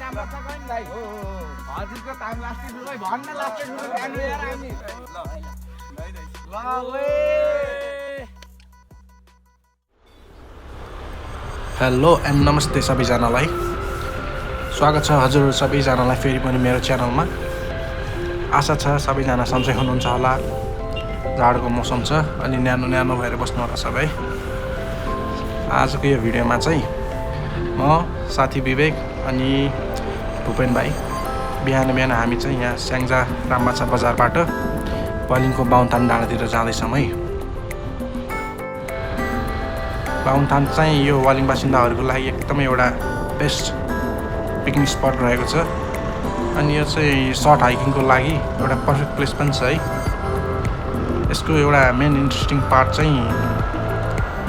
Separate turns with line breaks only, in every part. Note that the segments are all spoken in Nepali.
हेलो एन्ड नमस्ते सबैजनालाई स्वागत छ हजुर सबैजनालाई फेरि पनि मेरो च्यानलमा। आशा छ सबैजना सन्चै हुनुहुन्छ होला। जाडोको मौसम छ अनि न्यानो भएर बस्नु होला सबै। आजको यो भिडियोमा चाहिँ म साथी विवेक अनि भूपेन भाइ बिहान हामी चाहिँ यहाँ स्याङ्जा राममाछा बजारबाट वालिङको बाहुन्थान डाँडातिर जाँदैछौँ है। बाहुन्थान चाहिँ यो वालिङ बासिन्दाहरूको लागि एकदमै एउटा बेस्ट पिकनिक स्पट रहेको छ अनि यो चाहिँ सर्ट हाइकिङको लागि एउटा पर्फेक्ट प्लेस पनि छ है। यसको एउटा मेन इन्ट्रेस्टिङ पार्ट चाहिँ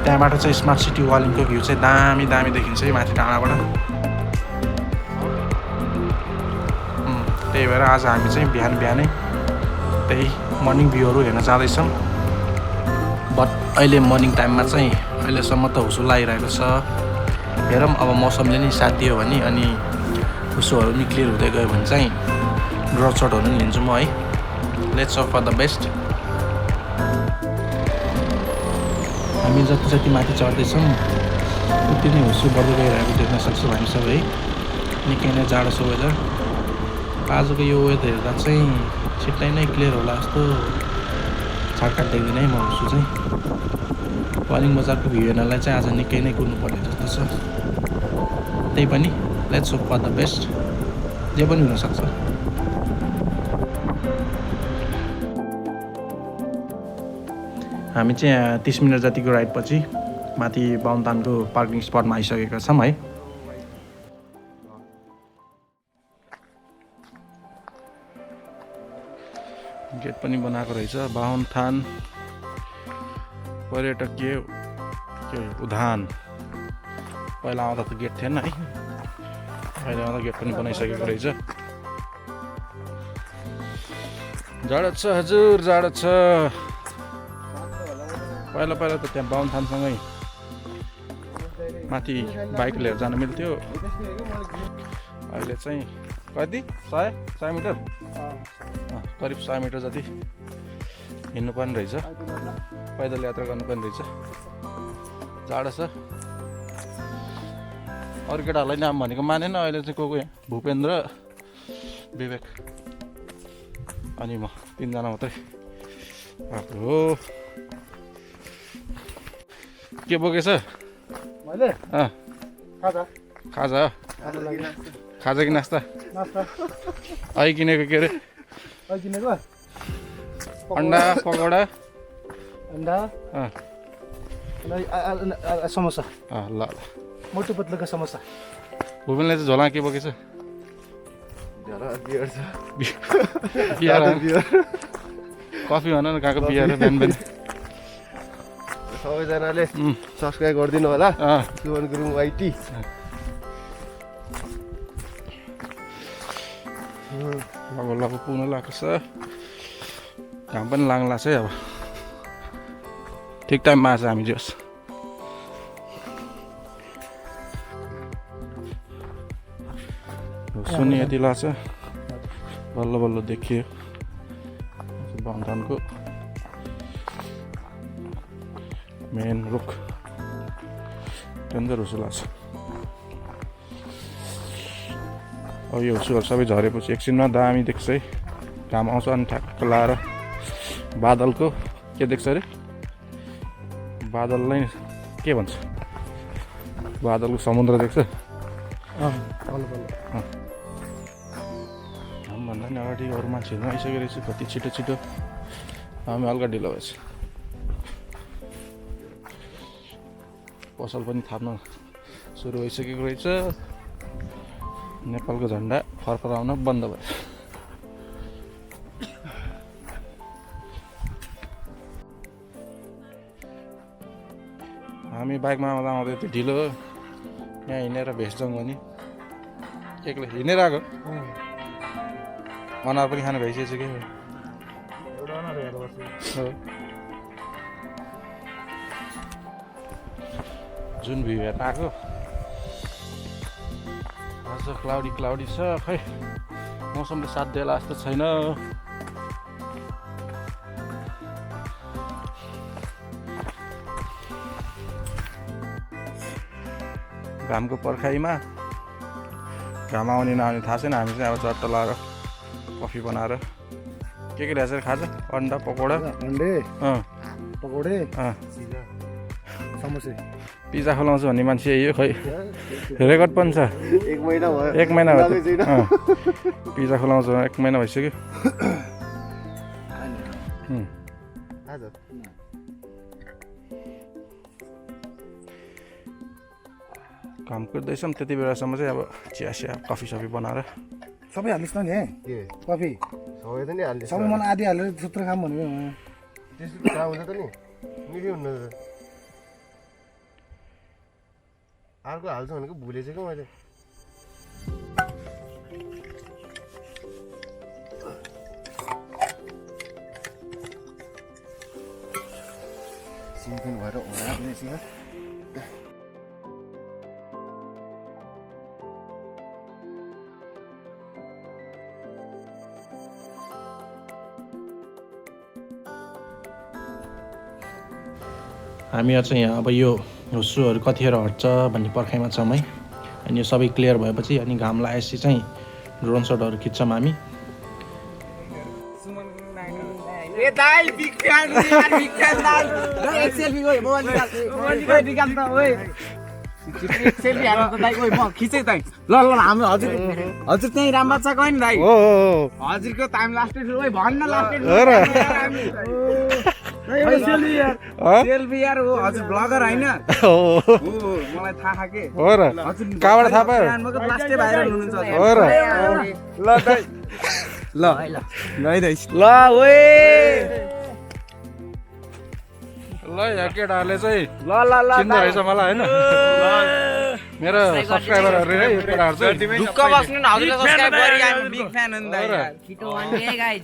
त्यहाँबाट चाहिँ स्मार्ट सिटी वालिङको भ्यू चाहिँ दामी देखिन्छ है माथि डाँडाबाट। त्यही भएर आज हामी चाहिँ बिहानै त्यही मर्निङ भ्यूहरू हेर्न जाँदैछौँ। बट अहिले मर्निङ टाइममा चाहिँ अहिलेसम्म त हुसो लागिरहेको छ। हेरौँ अब मौसमले नै साथ दियो भने अनि हुसोहरू नि क्लियर हुँदै गयो भने चाहिँ ड्रप सटहरू नि लिन्छु म है। Let's hope for the best. हामी जति माथि चढ्दैछौँ उति नै हुसो बढ्दै गइरहेको देख्न सक्छौँ हामी सबै। निकै नै जाडो छ वेदर। आजको यो वेदर हेर्दा चाहिँ छिट्टै नै क्लियर होला जस्तो छाडकाट देख्दैन है म हुसो चाहिँ। वालिङ बजारको भ्यू हेर्नलाई चाहिँ आज निकै नै कुद्नु पर्ने जस्तो छ। त्यही पनि let's hope for the best. जे पनि हुनसक्छ। हामी चाहिँ 30 मिनट जतिको राइडपछि माथि बाहुन्थानको पार्किङ स्पटमा आइसकेका छौँ है। गेट पनि बनाएको रहेछ। बाहुन्थान पर्यटकीय उद्यान। पहिला आउँदा त गेट थिएन है, अहिले आउँदा गेट पनि बनाइसकेको रहेछ। जाडो छ हजुर, जाडो छ। पहिला त त्यहाँ बाहुन्थानसँगै माथि बाइक लिएर जान मिल्थ्यो। अहिले चाहिँ कति 100 मिटर करिब 100 मिटर जति हिँड्नुपर्ने रहेछ। पैदल यात्रा गर्नुपर्ने रहेछ। जाडो छ। अरू केटाहरूलाई नाम भनेको मानेन। अहिले चाहिँ को भूपेन्द्र, विवेक अनि म 3 जना मात्रै हो। के बोकेछ मैले? खाजा कि नास्ता? अहिले किनेको के अरे? अन्डा पकौडा,
समोसा।
ल
मोटो पतलोको समोसा।
भूपेनले चाहिँ झोला के बोकेछ? कफी भन न कहाँको बियर बिहान।
सबैजनाले सब्सक्राइब गरिदिनु होला। सुमन गुरुङ वाइटी।
अब पुग्नु लाग्छ। घाम पनि लाग्ला छ है। अब ठिक टाइममा आएछ हामी जोस्। सुन्ने यति लाग्छ। बल्ल देखियो बाहुन्थानको मेन रुख। डेन्जर हुसो लाग्छ। अब यो हुसोहरू सबै झरेपछि एकछिनमा दामी देख्छ है। घाम आउँछ अनि ठ्याक्क लाएर बादलको के देख्छ अरे? बादललाई के भन्छ? बादलको समुद्र देख्छ। हामीभन्दा नि अगाडि अरू मान्छेहरू आइसकेको रहेछ। कति छिटो हामी हल्का ढिलो भएछ। पसल पनि थाप्न सुरु भइसकेको रहेछ। नेपालको झन्डा फरफराउन बन्द भयो। हामी बाइकमा आउँदै थियो ढिलो। यहाँ हिँडेर भेस्टौँ भने एक्लै हिँडेर आएको। अनार पनि खानु भइसकेको हो। जुन भ्यू हेर्न आएको आज क्लाउडी क्लाउडी छ खै मौसमले साथ दिएला जस्तो छैन घामको पर्खाइमा घाम आउने नआउने थाहा छैन हामी चाहिँ अब चट्ट लाएर कफी बनाएर के ल्याएर खान्छ अन्डा पकौडा
अन्डे पकौडे समोसे
पिज्जा खुलाउँछु भन्ने मान्छे यो खै रेकर्ड पनि छ
1 महिना भयो
1 महिना भयो पिज्जा खुलाउँछु 1 महिना भइसक्यो काम गर्दैछौँ त्यति बेलासम्म चाहिँ अब चिया कफी सफी बनाएर
सबै हाल्नुहोस् न नि के कफी सबै त नि हाल्नु सबै मन आधी हालेर थुप्रो काम भनेको त्यस्तो काम हुन्छ त नि मिल्यो हुन्न त अर्को हाल्छु भनेको भुलेछु क्या मैले सिम्पिङ भएर होला पनि सिङ
हामी चाहिँ यहाँ अब यो हुस्सुहरू कतिखेर हट्छ भन्ने पर्खाइमा छौँ है अनि यो सबै क्लियर भएपछि अनि घाम लागेपछि चाहिँ ड्रोन सटहरू खिच्छौँ हामी
हजुर त्यही राम्रो छ कहिन दाइ हजुरको टाइम लास्टेड भन्न लास्टेड सेल्फी यार हो हजुर ब्लगर हैन हो मलाई थाहा के
हो र कहाँबाट थाहा पायो
लास्टै भाइरल हुनुहुन्छ
हो र
ल दाइ ल ल ओए
ल यहाँ केटाहरूले चाहिँ
ल
चिन्दै रहेछ मलाई हैन मेरो सब्स्क्राइबरहरु है यो केटाहरु चाहिँ
दुःख बस्नु न हजुरले सब्स्क्राइब गरि हामी बिग फ्यान हुन् दाइ
छिटो वान गाइज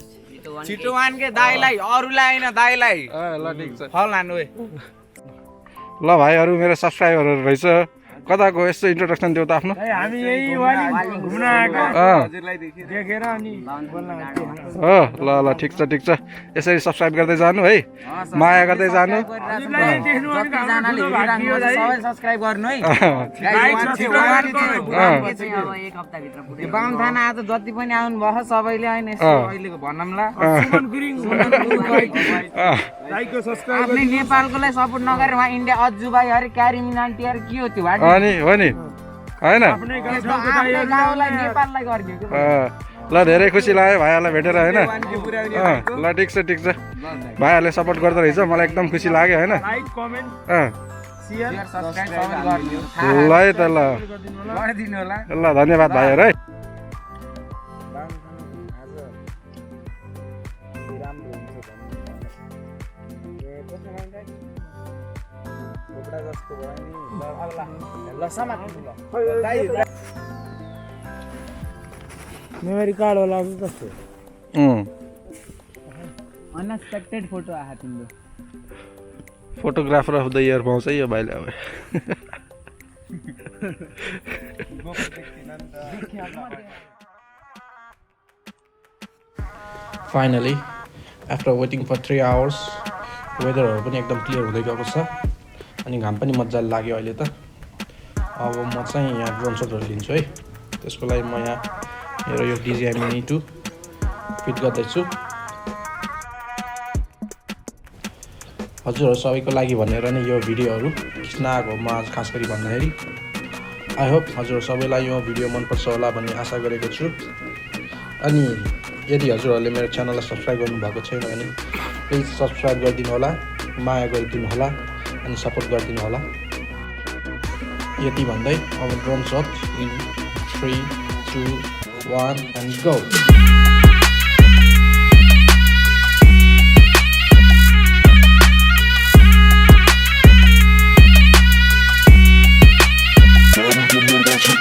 छिटो वान के दाइलाई अरुलाई हैन दाइलाई
ल ठीक छ
फल हान्नु ओए
ल भाइहरु मेरो सब्स्क्राइबरहरु रहेछ कताको यस्तो इन्ट्रोडक्सन दिउ त आफ्नो
हामी यही वाली घुम्न आएको हजुरलाई देखेर अनि
हो ल ठीक छ यसरी सब्स्क्राइब गर्दै जानु है माया गर्दै जानु
जतिजनाले हेरिरहनु सबै सब्स्क्राइब गर्नु है बाहुनथान आज जति पनि आउनु भयो सबैले हैन यसो अहिलेको भनौँला सुमन गुरुङ लाइकको सब्स्क्राइब गर्ने नेपालकोलाई सपोर्ट नगरेर वहाँ इन्डिया अज्जु भाइ हरे क्यारी मिनान्टी हरे के हो त्यो भाइ
अनि हो नि हैन
गाउँलाई नेपाललाई गर्ने
ल धेरै खुसी लाग्यो भाइहरुलाई भेटेर हैन ल ठीक छ भाइहरुले सपोर्ट गर्दै रहेछ मलाई एकदम खुसी लाग्यो हैन
लाइक कमेन्ट शेयर सब्स्क्राइब सबै गर्नु
ल है त ल
गरिदिनु होला
ल धन्यवाद भाइहरु है
मेमोरी कार्ड होला कस्तो अनएक्सपेक्टेड फोटो आयो तिम्रो
फोटोग्राफर अफ द इयर पाउँछ यो भाइले अब finally after waiting for 3 hours वेदरहरू पनि एकदम क्लियर हुँदै गएको छ अनि घाम पनि मजाले लाग्यो अहिले त अब म चाहिँ यहाँ ड्रोन सटहरू लिन्छु है त्यसको लागि म यहाँ मेरो यो Dji Mini 2 फिट गर्दैछु हजुरहरू सबैको लागि भनेर नै यो भिडियोहरू खिच्न आएको म आज खास गरी भन्दाखेरि आई होप हजुरहरू सबैलाई यो भिडियो मनपर्छ होला भन्ने आशा गरेको छु अनि यदि हजुरहरूले मेरो च्यानललाई सब्स्क्राइब गर्नुभएको छैन भने प्लिज सब्स्क्राइब गरिदिनु होला माया गरिदिनु होला अनि सपोर्ट गरिदिनु होला यति भन्दै अब drone shot in 3 2 1 and go
Don't give me that you